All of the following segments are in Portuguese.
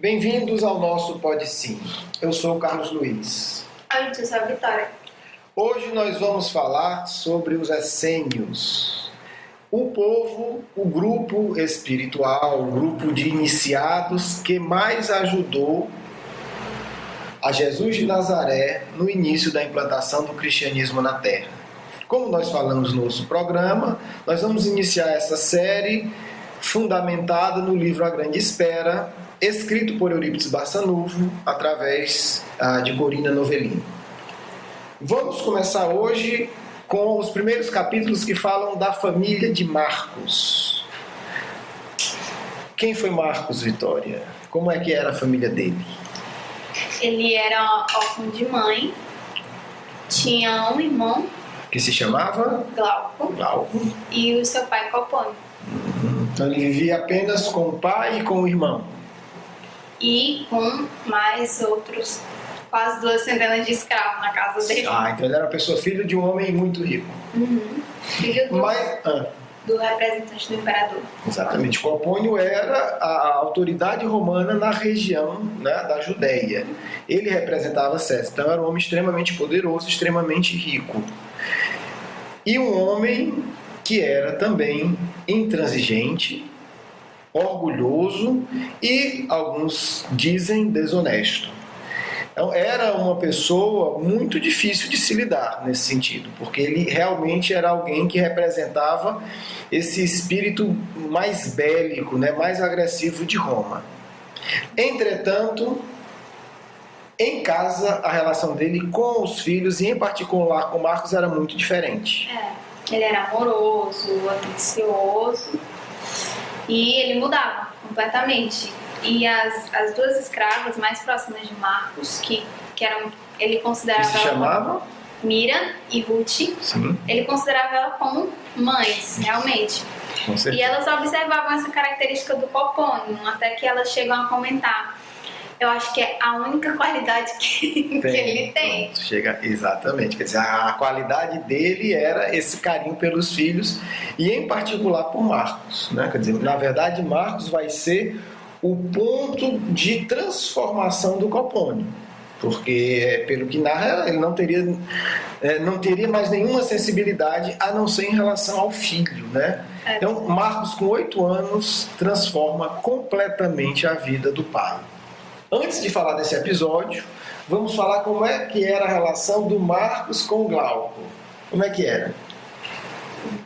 Bem-vindos ao nosso Pode Sim. Eu sou o Carlos Luiz. Eu sou a Vitória. Hoje nós vamos falar sobre os essênios. O povo, o grupo espiritual, o grupo de iniciados que mais ajudou a Jesus de Nazaré no início da implantação do cristianismo na Terra. Como nós falamos no nosso programa, nós vamos iniciar essa série fundamentada no livro A Grande Espera, escrito por Eurípides Barçanufo, através de Corina Novellini. Vamos começar hoje com os primeiros capítulos que falam da família de Marcos. Quem foi Marcos, Vitória? Como é que era a família dele? Ele era órfão de mãe, tinha um irmão Que se chamava? Glauco, e o seu pai Copônio. Então ele vivia apenas com o pai e com o irmão. E com mais outros, quase 2 centenas de escravos na casa dele. Então ele era uma pessoa, filho de um homem muito rico. Filho do representante do imperador. Exatamente. Copônio era a autoridade romana na região, né, da Judéia. Ele representava César. Então era um homem extremamente poderoso, extremamente rico. E um homem que era também intransigente, orgulhoso e, alguns dizem, desonesto. Então, era uma pessoa muito difícil de se lidar nesse sentido, porque ele realmente era alguém que representava esse espírito mais bélico, né, mais agressivo de Roma. Entretanto, em casa, a relação dele com os filhos, e em particular com Marcos, era muito diferente. Ele era amoroso, atencioso, e ele mudava completamente. E as 2 escravas mais próximas de Marcos, que eram, ele considerava... Que se chamava? Mira e Ruth. Sim. Ele considerava ela como mães, realmente. Com certeza. E elas observavam essa característica do Copônio, até que elas chegam a comentar: eu acho que é a única qualidade que ele tem. Chega, exatamente. Quer dizer, a qualidade dele era esse carinho pelos filhos, e em particular por Marcos, né? Quer dizer, na verdade, Marcos vai ser o ponto de transformação do Copônio, porque, pelo que narra, ele não teria mais nenhuma sensibilidade a não ser em relação ao filho, né? Então, Marcos, com 8 anos, transforma completamente a vida do pai. Antes de falar desse episódio, vamos falar como é que era a relação do Marcos com Glauco. Como é que era?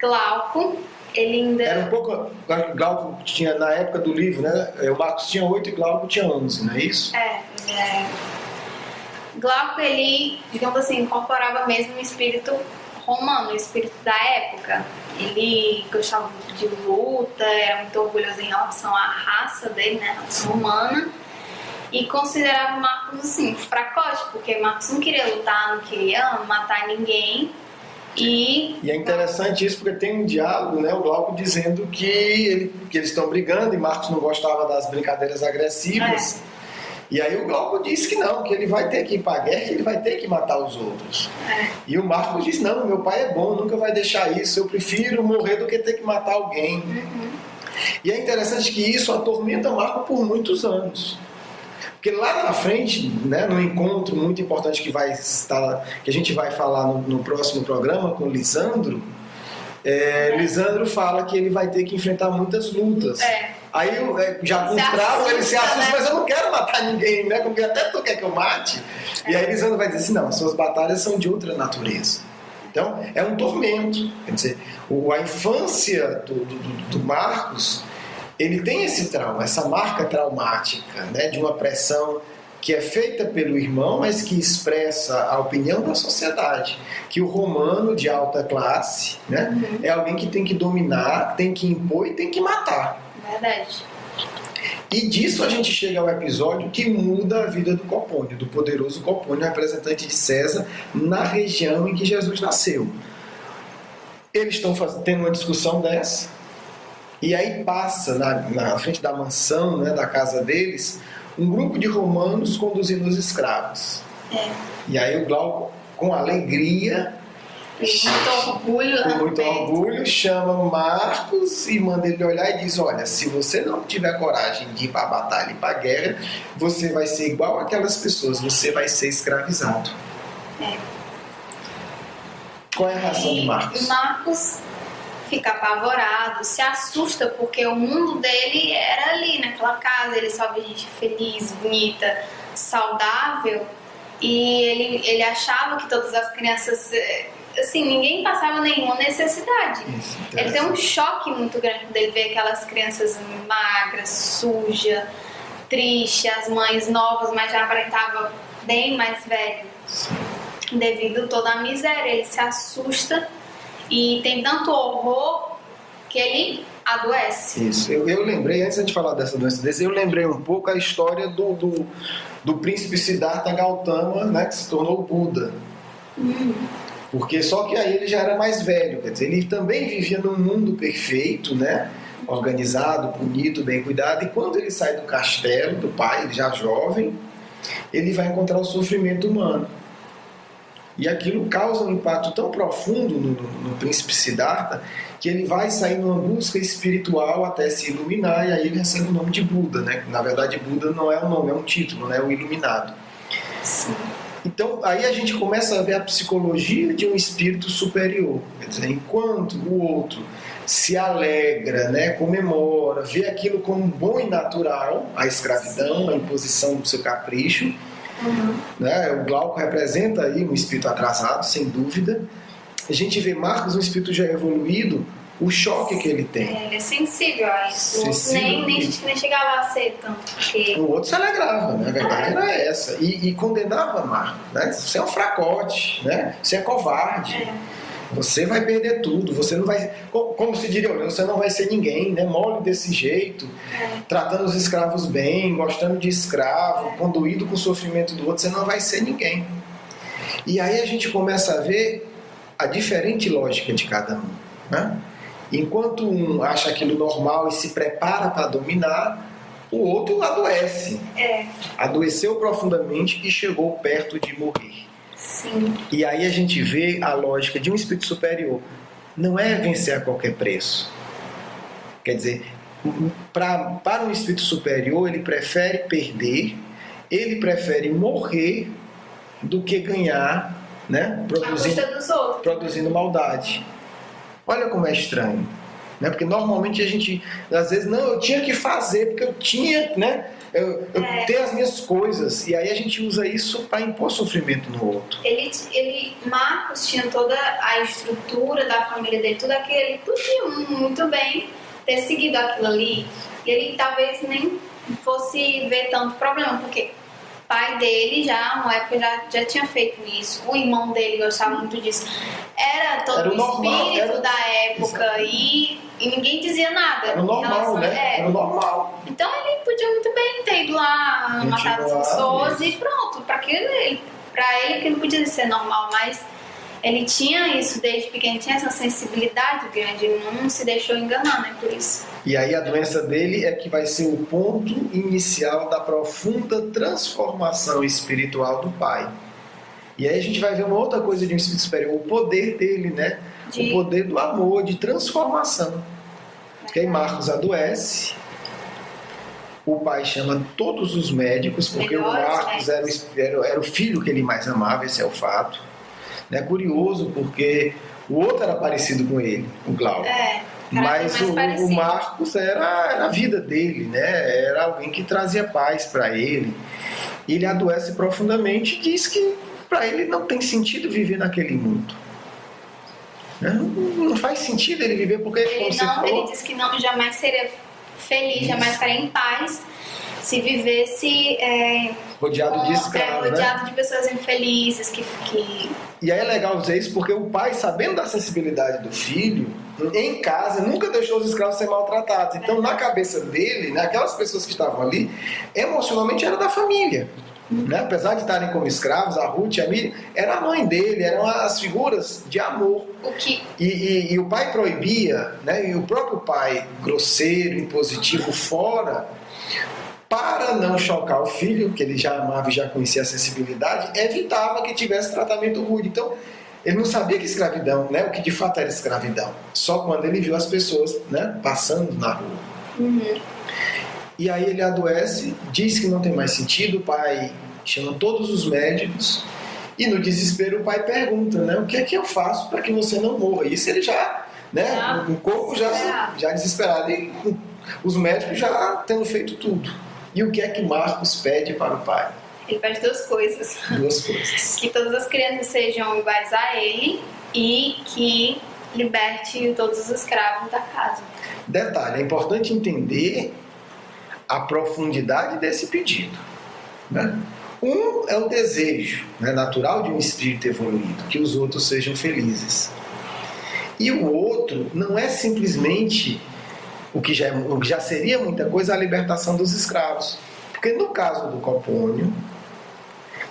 Glauco, ele ainda... Era um pouco... Glauco tinha, na época do livro, né? O Marcos tinha 8 e Glauco tinha 11, não é isso? Glauco, ele, digamos assim, incorporava mesmo o espírito romano, o espírito da época. Ele gostava muito de luta, era muito orgulhoso em relação à raça dele, né? A raça romana. E considerava Marcos, assim, fracote, porque Marcos não queria lutar, não queria matar ninguém. E é interessante isso, porque tem um diálogo, né, o Glauco dizendo que eles estão brigando e Marcos não gostava das brincadeiras agressivas. E aí o Glauco diz que não, que ele vai ter que ir para a guerra e ele vai ter que matar os outros. E o Marcos diz: não, meu pai é bom, nunca vai deixar isso, eu prefiro morrer do que ter que matar alguém. E é interessante que isso atormenta Marcos por muitos anos. Porque lá na frente, né, no encontro muito importante que a gente vai falar no próximo programa com Lisandro, Lisandro fala que ele vai ter que enfrentar muitas lutas. Aí, já com os bravos, ele se assusta, né? Mas eu não quero matar ninguém, né? Porque até tu quer que eu mate. E aí Lisandro vai dizer assim: não, suas batalhas são de outra natureza. Então, é um tormento. Quer dizer, a infância do Marcos, ele tem esse trauma, essa marca traumática, né, de uma pressão que é feita pelo irmão, mas que expressa a opinião da sociedade, que o romano de alta classe, né, é alguém que tem que dominar, tem que impor e tem que matar. Verdade. E disso a gente chega ao episódio que muda a vida do Copônio, do poderoso Copônio, representante de César, na região em que Jesus nasceu. Eles estão tendo uma discussão dessa, e aí passa na frente da mansão, né, da casa deles, um grupo de romanos conduzindo os escravos. E aí o Glauco, com alegria, E muito orgulho, com né? muito orgulho, chama Marcos e manda ele olhar e diz: olha, se você não tiver coragem de ir para a batalha e para a guerra, você vai ser igual aquelas pessoas, você vai ser escravizado. Qual é a reação de Marcos? E Marcos fica apavorado, se assusta, porque o mundo dele era ali, naquela casa, ele só via gente feliz, bonita, saudável, e ele achava que todas as crianças, assim, ninguém passava nenhuma necessidade. Ele tem um choque muito grande quando ele vê aquelas crianças magras, sujas, tristes, as mães novas, mas já aparentava bem mais velho. Devido a toda a miséria, ele se assusta e tem tanto horror que ele adoece. Isso. Eu lembrei, antes de falar dessa doença desse, eu lembrei um pouco a história do príncipe Siddhartha Gautama, né, que se tornou Buda. Porque só que aí ele já era mais velho, quer dizer, ele também vivia num mundo perfeito, né, organizado, bonito, bem cuidado, e quando ele sai do castelo do pai, ele já jovem, ele vai encontrar o sofrimento humano. E aquilo causa um impacto tão profundo no príncipe Siddhartha que ele vai sair numa busca espiritual até se iluminar, e aí ele recebe o nome de Buda, né? Na verdade, Buda não é um nome, é um título, né? O iluminado. Sim. Então, aí a gente começa a ver a psicologia de um espírito superior. Quer dizer, enquanto o outro se alegra, né, comemora, vê aquilo como bom e natural, a escravidão, a imposição do seu capricho, né? O Glauco representa aí um espírito atrasado, sem dúvida. A gente vê Marcos, um espírito já evoluído, o choque que ele tem. Ele é sensível a isso. Nem chegava a ser tanto. Porque... O outro se alegrava, né? A verdade era essa. E condenava Marcos, né? Você é um fracote, né? Você é covarde. Você vai perder tudo, você não vai... Como se diria, você não vai ser ninguém, né? Mole desse jeito, tratando os escravos bem, gostando de escravo, conduído com o sofrimento do outro, você não vai ser ninguém. E aí a gente começa a ver a diferente lógica de cada um, né? Enquanto um acha aquilo normal e se prepara para dominar, o outro adoece. Adoeceu profundamente e chegou perto de morrer. Sim. E aí a gente vê a lógica de um espírito superior. Não é vencer a qualquer preço. Quer dizer, para um espírito superior, ele prefere perder, ele prefere morrer do que ganhar, né? Produzindo maldade. Olha como é estranho, né? Porque normalmente a gente, às vezes, não, eu tinha que fazer, porque eu tinha, né? Eu tenho as minhas coisas, e aí a gente usa isso para impor sofrimento no outro. Marcos tinha toda a estrutura da família dele, tudo aquilo, ele podia muito bem ter seguido aquilo ali, e ele talvez nem fosse ver tanto problema, porque o pai dele já, uma época, já tinha feito isso, o irmão dele gostava muito disso. Era todo o espírito da época e ninguém dizia nada. Era o normal, né? Era o normal. Então ele podia muito bem ter ido lá matar as pessoas e pronto. Pra ele que não podia ser normal, mas ele tinha isso desde pequeno, tinha essa sensibilidade grande, ele não se deixou enganar, né? Por isso. E aí a doença dele é que vai ser o ponto inicial da profunda transformação espiritual do pai. E aí a gente vai ver uma outra coisa de um espírito superior, o poder dele, né? O poder do amor, de transformação. Porque aí Marcos adoece, o pai chama todos os médicos, porque o Marcos era o filho que ele mais amava, esse é o fato. É curioso, porque o outro era parecido com ele, o Glauco. Mas o Marcos era a vida dele, né? Era alguém que trazia paz para ele. Ele adoece profundamente e diz que para ele não tem sentido viver naquele mundo. Não faz sentido ele viver, porque ele diz que não, jamais seria feliz, jamais estaria em paz se vivesse rodeado de escravos, rodeado de pessoas infelizes que... E aí é legal dizer isso porque o pai, sabendo da sensibilidade do filho, em casa nunca deixou os escravos ser maltratados. Então na cabeça dele, né, aquelas pessoas que estavam ali, emocionalmente era da família. Né? Apesar de estarem como escravos, a Ruth e a Miriam, era a mãe dele, eram as figuras de amor. E o pai proibia, né? E o próprio pai, grosseiro, impositivo, fora, para não chocar o filho, que ele já amava e já conhecia a sensibilidade, evitava que tivesse tratamento rude. Então, ele não sabia que escravidão, né, o que de fato era escravidão, só quando ele viu as pessoas, né, passando na rua. E aí ele adoece, diz que não tem mais sentido, o pai chama todos os médicos e no desespero o pai pergunta, né, o que é que eu faço para que você não morra? Isso ele já, né, o corpo já desesperado, e os médicos já tendo feito tudo. E o que é que Marcos pede para o pai? Ele pede duas coisas. Duas coisas. Que todas as crianças sejam iguais a ele e que liberte todos os escravos da casa. Detalhe, é importante entender a profundidade desse pedido, né? Um é o desejo, né, natural de um espírito evoluído, que os outros sejam felizes. E o outro não é simplesmente o que já seria muita coisa, a libertação dos escravos. Porque no caso do Copônio,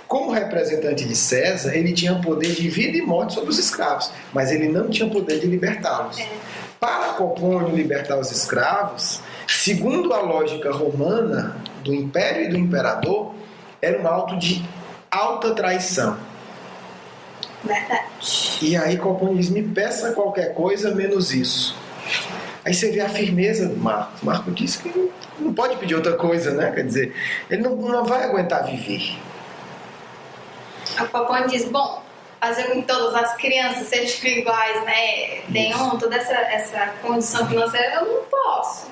como representante de César, ele tinha poder de vida e morte sobre os escravos, mas ele não tinha poder de libertá-los. Para Copônio libertar os escravos, segundo a lógica romana do império e do imperador, era um ato de alta traição. Verdade. E aí Copônio diz, me peça qualquer coisa menos isso. Aí você vê a firmeza do Marcos. Marcos disse que não pode pedir outra coisa, né? Quer dizer, ele não vai aguentar viver. O Copônio diz, bom, fazer com que todas as crianças sejam iguais, né? Tenham toda essa condição financeira, eu não posso.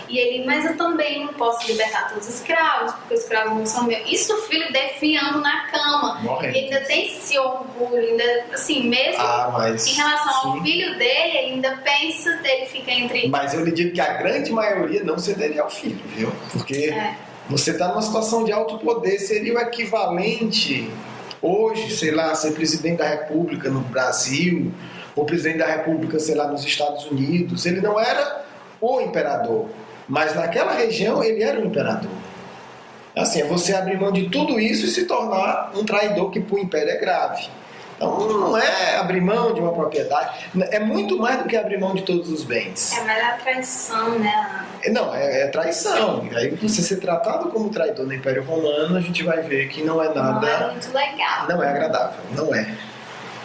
E ele, mas eu também não posso libertar todos os escravos, porque os escravos não são meus. Isso o filho dele fiando na cama. Morrendo. E ainda tem esse orgulho, ainda, assim, mesmo em relação ao filho dele, ele ainda pensa, ele fica entre... Mas eu lhe digo que a grande maioria não cederia ao filho, viu? Porque você está numa situação de alto poder, seria o equivalente hoje, sei lá, ser presidente da República no Brasil, ou presidente da República, sei lá, nos Estados Unidos. Ele não era o imperador, mas naquela região ele era o imperador. Assim, é você abrir mão de tudo isso e se tornar um traidor, que para o império é grave. Então não é abrir mão de uma propriedade, é muito mais do que abrir mão de todos os bens. Mas é a traição, né? Não, é traição. E aí você ser tratado como traidor no Império Romano, a gente vai ver que não é nada... Não é muito legal. Não é agradável, não é.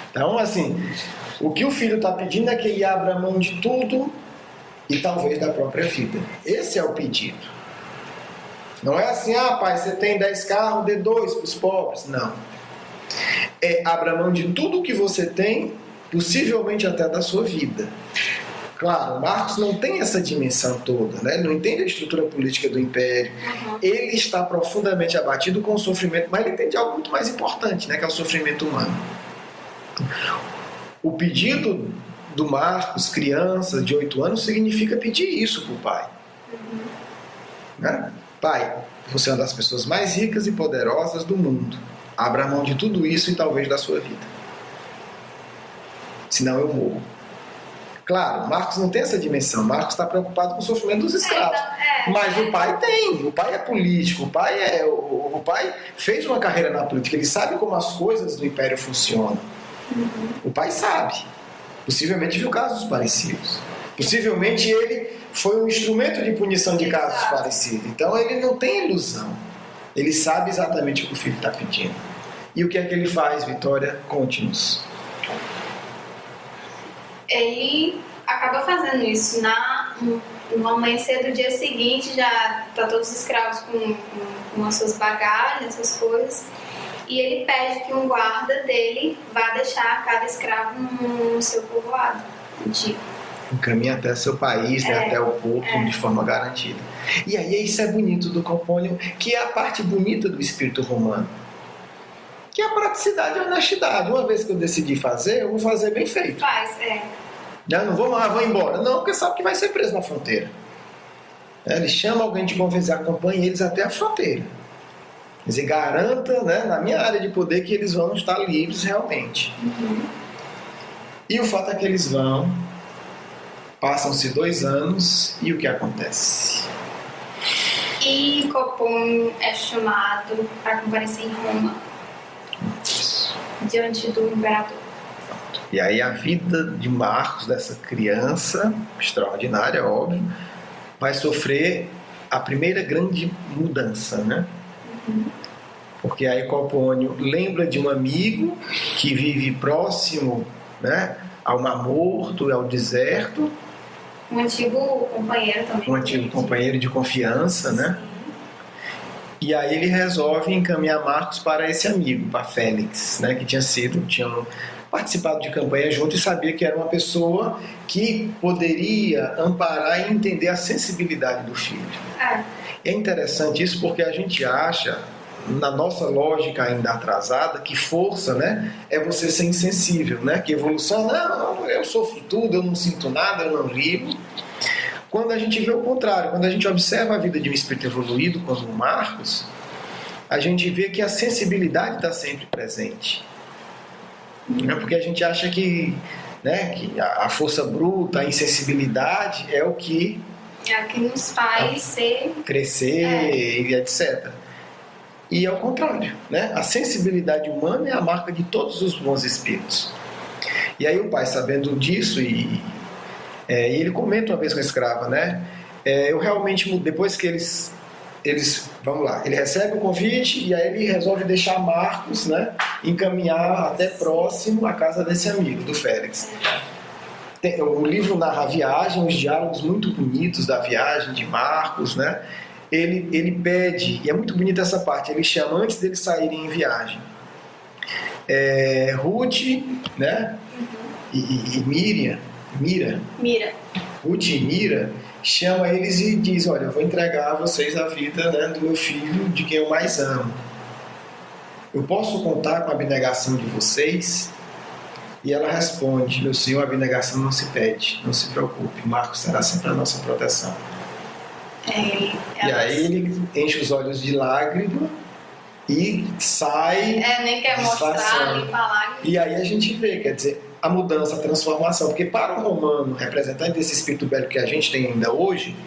Então, assim, o que o filho está pedindo é que ele abra mão de tudo e talvez da própria vida. Esse é o pedido. Não é assim, pai, você tem 10 carros, dê 2 para os pobres. Não. É abra mão de tudo que você tem, possivelmente até da sua vida. Claro, Marcos não tem essa dimensão toda, né? Ele não entende a estrutura política do império. Ele está profundamente abatido com o sofrimento, mas ele entende algo muito mais importante, né? Que é o sofrimento humano. O pedido do Marcos, criança de 8 anos, significa pedir isso para o pai. Né? Pai, você é uma das pessoas mais ricas e poderosas do mundo. Abra mão de tudo isso e talvez da sua vida. Senão eu morro. Claro, Marcos não tem essa dimensão. Marcos está preocupado com o sofrimento dos escravos. Mas o pai tem. O pai é político. O pai fez uma carreira na política. Ele sabe como as coisas do império funcionam. O pai sabe. Possivelmente viu casos parecidos. Possivelmente ele foi um instrumento de punição de casos parecidos. Então ele não tem ilusão. Ele sabe exatamente o que o filho está pedindo. E o que é que ele faz, Vitória? Conte-nos. Ele acaba fazendo isso no amanhecer do dia seguinte, já tá todos os escravos com as suas bagagens, essas coisas, e ele pede que um guarda dele vá deixar cada escravo no seu povoado antigo. Encaminha até seu país, né, até o porto, de forma garantida. E aí isso é bonito do Copônio, que é a parte bonita do espírito romano, que é a praticidade e a honestidade. Uma vez que eu decidi fazer, eu vou fazer bem feito. Eu não vou embora. Não, porque sabe que vai ser preso na fronteira. Ele chama alguém de confiança, acompanha eles até a fronteira. Quer dizer, garanta, né, na minha área de poder, que eles vão estar livres realmente. E o fato é que eles vão, passam-se 2 anos, e o que acontece? E Copônio é chamado para comparecer em Roma, diante do imperador. E aí a vida de Marcos, dessa criança extraordinária, óbvio, vai sofrer a primeira grande mudança, né? porque aí Copônio lembra de um amigo que vive próximo, né, ao Mar Morto, ao deserto. Um antigo companheiro também. Um antigo companheiro de confiança, né? E aí ele resolve encaminhar Marcos para esse amigo, para Félix, né, que tinham participado de campanha junto e sabia que era uma pessoa que poderia amparar e entender a sensibilidade do filho. É interessante isso porque a gente acha, na nossa lógica ainda atrasada, que força, né, é você ser insensível, né? Que evolução, não, eu sofro tudo, eu não sinto nada, eu não ligo. Quando a gente vê o contrário, quando a gente observa a vida de um espírito evoluído, como o Marcos, a gente vê que a sensibilidade está sempre presente. Porque a gente acha que, né, que a força bruta, a insensibilidade é o que nos faz crescer e etc. E ao contrário, né? A sensibilidade humana é a marca de todos os bons espíritos. E aí o pai, sabendo disso, e ele comenta uma vez com a escrava, né? Eu realmente, depois que eles, vamos lá, ele recebe o convite e aí ele resolve deixar Marcos, né, encaminhar até próximo à casa desse amigo, do Félix. O livro narra a viagem, os diálogos muito bonitos da viagem de Marcos, né? Ele pede, e é muito bonita essa parte, ele chama antes deles saírem em viagem. Ruth, né? E Mira. Ruth e Mira chama eles e diz: olha, eu vou entregar a vocês a vida, né, do meu filho, de quem eu mais amo. Eu posso contar com a abnegação de vocês? E ela responde: meu senhor, a abnegação não se pede, não se preocupe, Marcos será sempre a nossa proteção. E aí ele enche os olhos de lágrima e sai nem quer mostrar, nem falar. E aí a gente vê, quer dizer, a mudança, a transformação, porque para o romano, representante desse espírito bélico que a gente tem ainda hoje,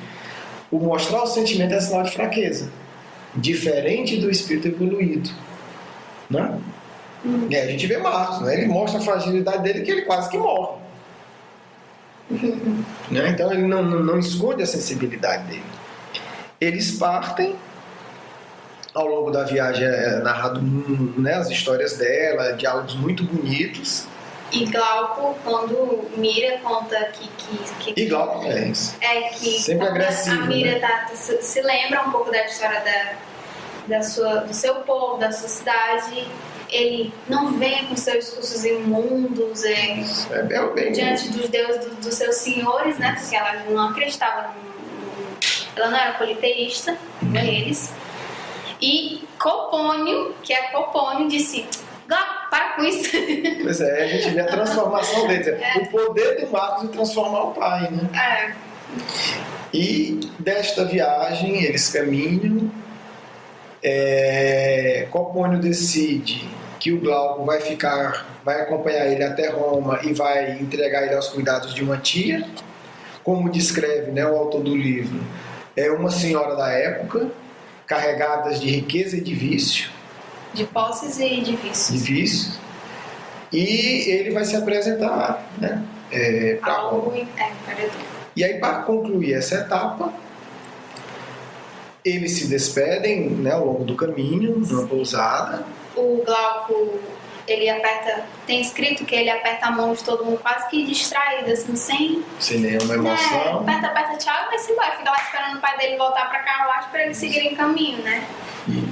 o mostrar o sentimento é sinal de fraqueza, diferente do espírito evoluído, né? E aí a gente vê Marcos, né? Ele mostra a fragilidade dele, que ele quase que morre. Né? Então ele não esconde a sensibilidade dele. Eles partem. Ao longo da viagem é narrado, né, as histórias dela, diálogos muito bonitos. E Glauco, quando Mira conta que e Glauco é isso. Que sempre agressivo. A Mira, né? se lembra um pouco da história do seu povo, da sua cidade. Ele não vem com seus discursos imundos diante dos deuses dos seus senhores, né? Porque ela não acreditava ela não era politeísta, como eles. E Copônio, que é Copônio, disse: para com isso. Pois a gente vê a transformação dele. O poder do Marcos de transformar o pai, né? E desta viagem eles caminham. Copônio decide que o Glauco vai acompanhar ele até Roma e vai entregar ele aos cuidados de uma tia, como descreve, né, o autor do livro. É uma senhora da época, carregadas de riqueza e de vício. De posses e de vícios. E ele vai se apresentar, né, para Roma. E aí, para concluir essa etapa, eles se despedem, né, ao longo do caminho, numa pousada. O Glauco, ele aperta, tem escrito que ele aperta a mão de todo mundo quase que distraído, assim, sem nenhuma emoção. Aperta, tchau, e vai-se embora. Fica lá esperando o pai dele voltar pra carruagem pra eles seguirem caminho, né?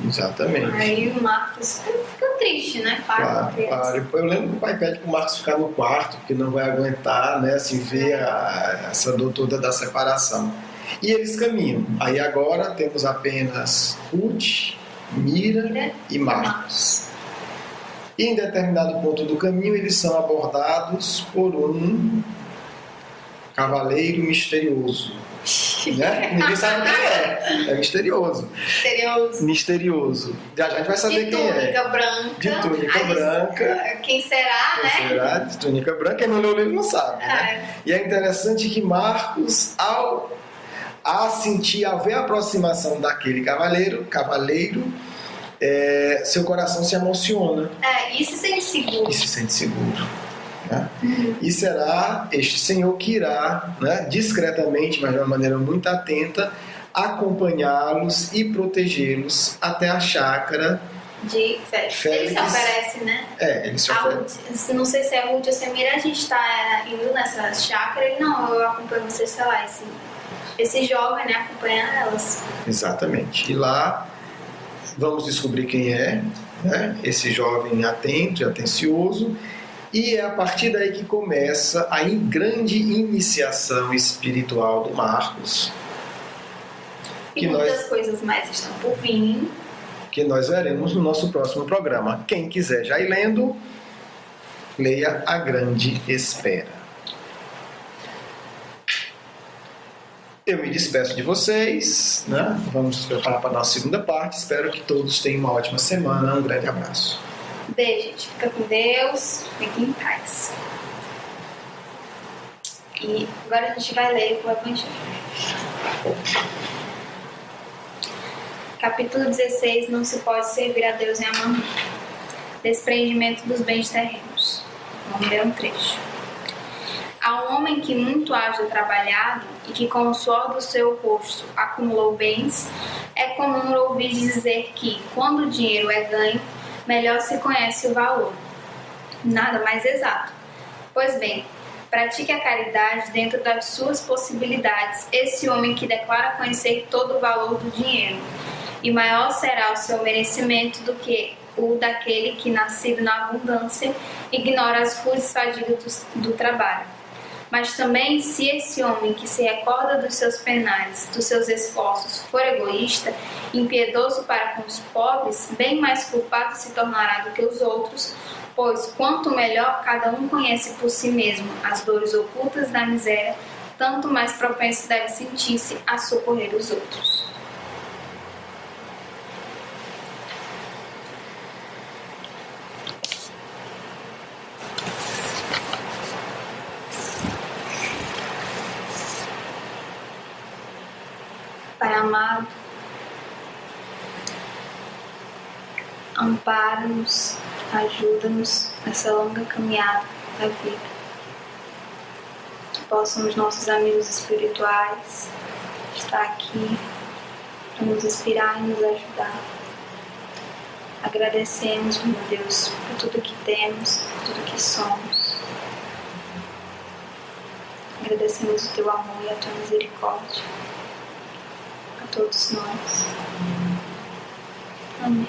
Exatamente. Aí o Marcos fica triste, né? Claro. Eu lembro que o pai pede pro Marcos ficar no quarto, porque não vai aguentar, né, assim, ver essa dor toda da separação. E eles caminham. Aí agora temos apenas Ruth, Mira e Marcos. E em determinado ponto do caminho eles são abordados por um cavaleiro misterioso. Né? Ninguém sabe quem é. É misterioso. Misterioso. Já a gente vai saber quem é. De túnica branca. Quem será, né? Será? De túnica branca. Quem não leu o livro não sabe. Né? E é interessante que Marcos, ao ver a aproximação daquele cavaleiro, seu coração se emociona. E se sente seguro. Né? E será este senhor que irá, né, discretamente, mas de uma maneira muito atenta, acompanhá-los e protegê-los até a chácara de Félix. Ele se oferece, né? Ele se oferece. Não sei se é Ruth ou Semira, a gente está indo nessa chácara. Ele, não, eu acompanho vocês, sei lá, esse jovem, né, acompanhando elas. Exatamente. E lá vamos descobrir quem é, né, esse jovem atento e atencioso. E é a partir daí que começa a grande iniciação espiritual do Marcos. E muitas coisas mais estão por vir. Que nós veremos no nosso próximo programa. Quem quiser já ir lendo, leia A Grande Espera. Eu me despeço de vocês, né? Vamos nos preparar para a nossa segunda parte. Espero que todos tenham uma ótima semana. Um grande abraço. Beijo, gente. Fica com Deus. Fique em paz. E agora a gente vai ler o Evangelho. Capítulo 16. Não se pode servir a Deus em Amã. Desprendimento dos bens terrenos. Vamos ler um trecho. Há um homem que muito haja trabalhado e que com o suor do seu rosto acumulou bens. É comum ouvir dizer que, quando o dinheiro é ganho, melhor se conhece o valor. Nada mais exato. Pois bem, pratique a caridade dentro das suas possibilidades, esse homem que declara conhecer todo o valor do dinheiro. E maior será o seu merecimento do que o daquele que, nascido na abundância, ignora as rudes fadigas do trabalho. Mas também, se esse homem que se recorda dos seus penares, dos seus esforços, for egoísta, impiedoso para com os pobres, bem mais culpado se tornará do que os outros, pois quanto melhor cada um conhece por si mesmo as dores ocultas da miséria, tanto mais propenso deve sentir-se a socorrer os outros. Pai amado, ampara-nos, ajuda-nos nessa longa caminhada da vida. Que possam os nossos amigos espirituais estar aqui para nos inspirar e nos ajudar. Agradecemos, meu Deus, por tudo que temos, por tudo que somos. Agradecemos o Teu amor e a Tua misericórdia a todos nós. Amém.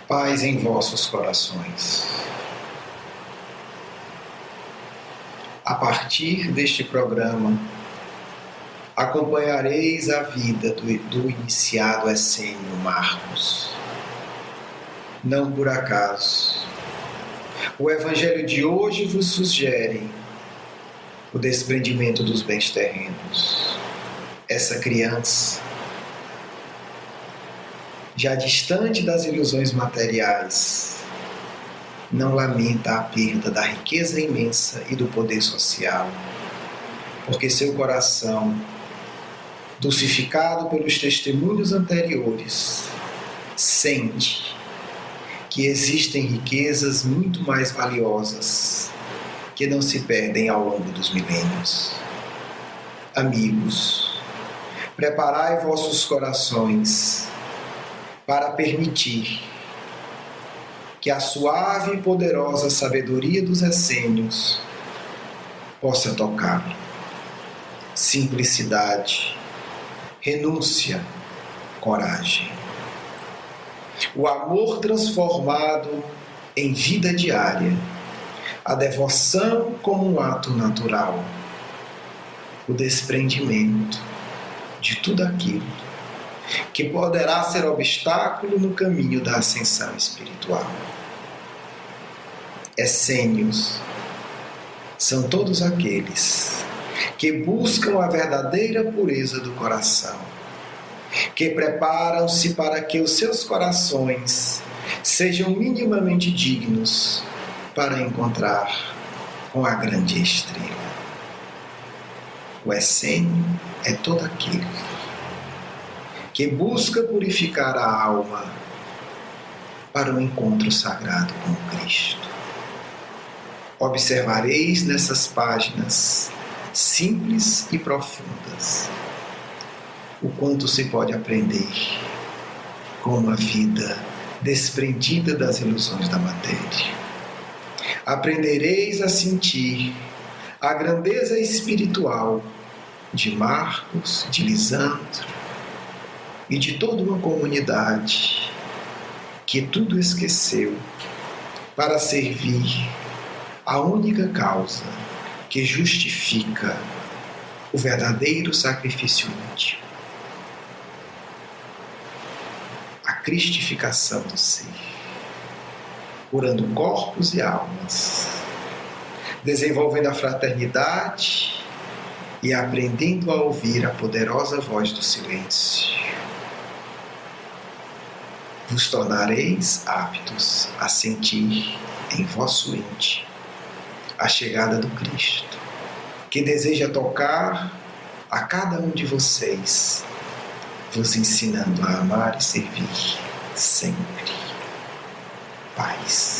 Paz em vossos corações. A partir deste programa, acompanhareis a vida do iniciado essênio Marcos. Não por acaso, o Evangelho de hoje vos sugere o desprendimento dos bens terrenos. Essa criança, já distante das ilusões materiais, não lamenta a perda da riqueza imensa e do poder social, porque seu coração, dulcificado pelos testemunhos anteriores, sente que existem riquezas muito mais valiosas que não se perdem ao longo dos milênios. Amigos, preparai vossos corações para permitir que a suave e poderosa sabedoria dos essênios possa tocá-lo. Simplicidade, renúncia, coragem. O amor transformado em vida diária, a devoção como um ato natural, o desprendimento de tudo aquilo que poderá ser obstáculo no caminho da ascensão espiritual. Essênios são todos aqueles que buscam a verdadeira pureza do coração, que preparam-se para que os seus corações sejam minimamente dignos para encontrar com a grande estrela. O essênio é todo aquele que busca purificar a alma para o encontro sagrado com Cristo. Observareis nessas páginas simples e profundas o quanto se pode aprender com uma vida desprendida das ilusões da matéria. Aprendereis a sentir a grandeza espiritual de Marcos, de Lisandro e de toda uma comunidade que tudo esqueceu para servir a única causa que justifica o verdadeiro sacrifício íntimo, a cristificação do ser, curando corpos e almas, desenvolvendo a fraternidade e aprendendo a ouvir a poderosa voz do silêncio. Vos tornareis aptos a sentir em vosso íntimo a chegada do Cristo, que deseja tocar a cada um de vocês, vos ensinando a amar e servir sempre. Paz.